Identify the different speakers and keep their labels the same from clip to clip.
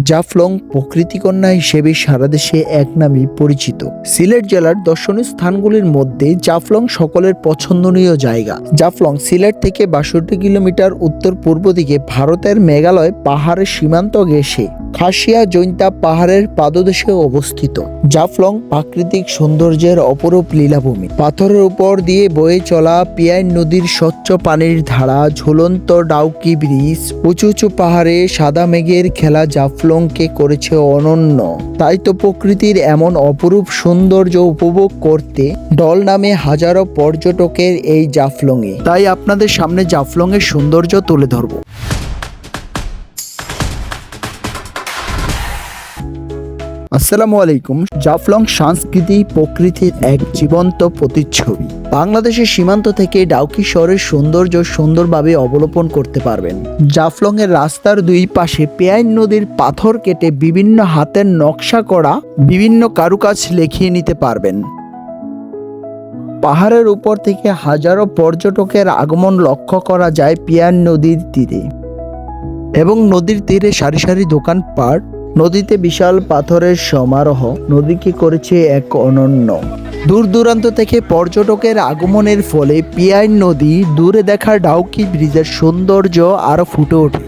Speaker 1: জাফলং প্রকৃতিকন্যা হিসেবে সারা দেশে এক নামে পরিচিত। সিলেট জেলার দর্শনীয় স্থানগুলির মধ্যে জাফলং সকলের পছন্দনীয় জায়গা। জাফলং সিলেট থেকে 62 কিলোমিটার উত্তর পূর্ব দিকে ভারতের মেঘালয় পাহাড়ের সীমান্ত ঘেঁষে খাসিয়া জৈন্তা পাহাড়ের পাদদেশে অবস্থিত। জাফলং প্রাকৃতিক সৌন্দর্যের অপরূপ লীলাভূমি। পাথরের উপর দিয়ে বয়ে চলা পিয়াইন নদীর স্বচ্ছ পানির ধারা, ঝুলন্ত ডাউকি ব্রিজ, উঁচু উঁচু পাহাড়ে সাদা মেঘের খেলা জাফলংকে করেছে অনন্য। তাই তো প্রকৃতির এমন অপরূপ সৌন্দর্য উপভোগ করতে দল নামে হাজারো পর্যটকের এই জাফলংয়ে। তাই আপনাদের সামনে জাফলংয়ের সৌন্দর্য তুলে ধরব। আসসালামু আলাইকুম। জাফলং সংস্কৃতি প্রকৃতির এক জীবন্ত প্রতিচ্ছবি। বাংলাদেশের সীমান্ত থেকে ডাউকি শহরের সৌন্দর্য সুন্দরভাবে অবলোকন করতে পারবেন। জাফলং এর রাস্তার দুই পাশে পিয়াইন নদীর পাথর কেটে বিভিন্ন হাতের নকশা করা বিভিন্ন কারুকাজ লিখিয়ে নিতে পারবেন। পাহাড়ের উপর থেকে হাজারো পর্যটকের আগমন লক্ষ্য করা যায় পিয়াইন নদীর তীরে, এবং নদীর তীরে সারি সারি দোকানপাট, নদীতে বিশাল পাথরের সমারোহ নদীকে করেছে এক অনন্য। দূর দূরান্ত থেকে পর্যটকের আগমনের ফলে পিয়াইন নদী দূরে দেখা ডাউকি ব্রিজের সৌন্দর্য আরো ফুটে ওঠে।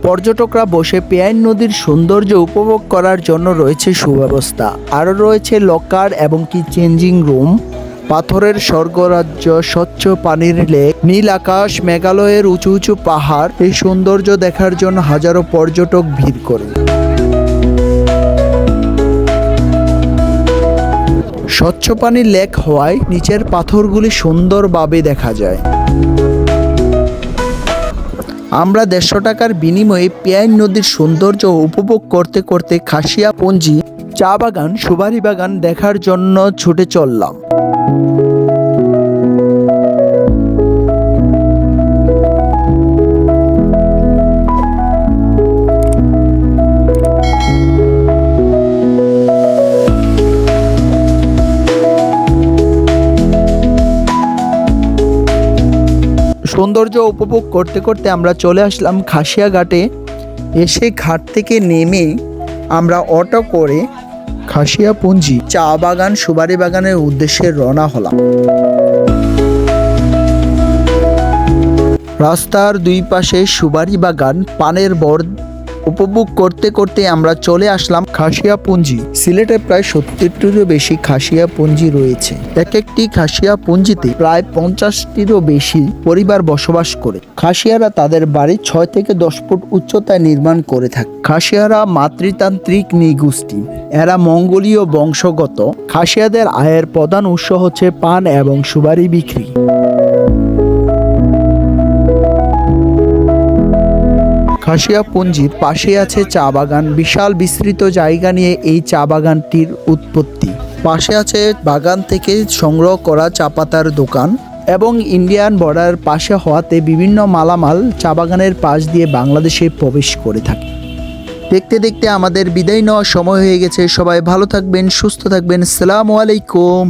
Speaker 1: পর্যটকরা বসে পিয়াইন নদীর সৌন্দর্য উপভোগ করার জন্য রয়েছে সুব্যবস্থা। আরও রয়েছে লকার এবং চেঞ্জিং রুম, পাথরের স্বর্গরাজ্য, স্বচ্ছ পানির লেক, নীল আকাশ, মেঘালয়ের উঁচু উঁচু পাহাড়। এই সৌন্দর্য দেখার জন্য হাজারো পর্যটক ভিড় করে। স্বচ্ছ পানির লেক হওয়ায় নিচের পাথরগুলি সুন্দরভাবে দেখা যায়। আমরা 150 টাকার বিনিময়ে পিয়াইন নদীর সৌন্দর্য উপভোগ করতে করতে খাসিয়াপঞ্জি চা বাগান, সুপারি বাগান দেখার জন্য ছুটে চললাম। সৌন্দর্য উপভোগ করতে করতে আমরা চলে আসলাম খাসিয়া ঘাটে। এসে ঘাট থেকে নেমে আমরা অটো করে খাসিয়াপঞ্জি চা বাগান, সুপারি বাগানের উদ্দেশ্যে রওনা হলাম। রাস্তার দুই পাশে সুপারি বাগান, পানের বর উপভোগ করতে করতে আমরা চলে আসলাম খাসিয়াপঞ্জি। সিলেটে প্রায় 70টিরও বেশি খাসিয়াপঞ্জি রয়েছে। এক একটি খাসিয়াপঞ্জিতে প্রায় 50টিরও বেশি পরিবার বসবাস করে। খাসিয়ারা তাদের বাড়ি 6 থেকে 10 ফুট উচ্চতায় নির্মাণ করে থাকে। খাসিয়ারা মাতৃতান্ত্রিক নৃগোষ্ঠী। এরা মঙ্গোলীয় বংশগত। খাসিয়াদের আয়ের প্রধান উৎস হচ্ছে পান এবং সুপারি বিক্রি। খাসিয়াপঞ্জির পাশে আছে চা বাগান। বিশাল বিস্তৃত জায়গা নিয়ে এই চা বাগানটির উৎপত্তি। পাশে আছে বাগান থেকে সংগ্রহ করা চা পাতার দোকান, এবং ইন্ডিয়ান বর্ডার পাশে হওয়াতে বিভিন্ন মালামাল চা বাগানের পাশ দিয়ে বাংলাদেশে প্রবেশ করে থাকে। দেখতে দেখতে আমাদের বিদায় নেওয়ার সময় হয়ে গেছে। সবাই ভালো থাকবেন, সুস্থ থাকবেন। আসসালামু আলাইকুম।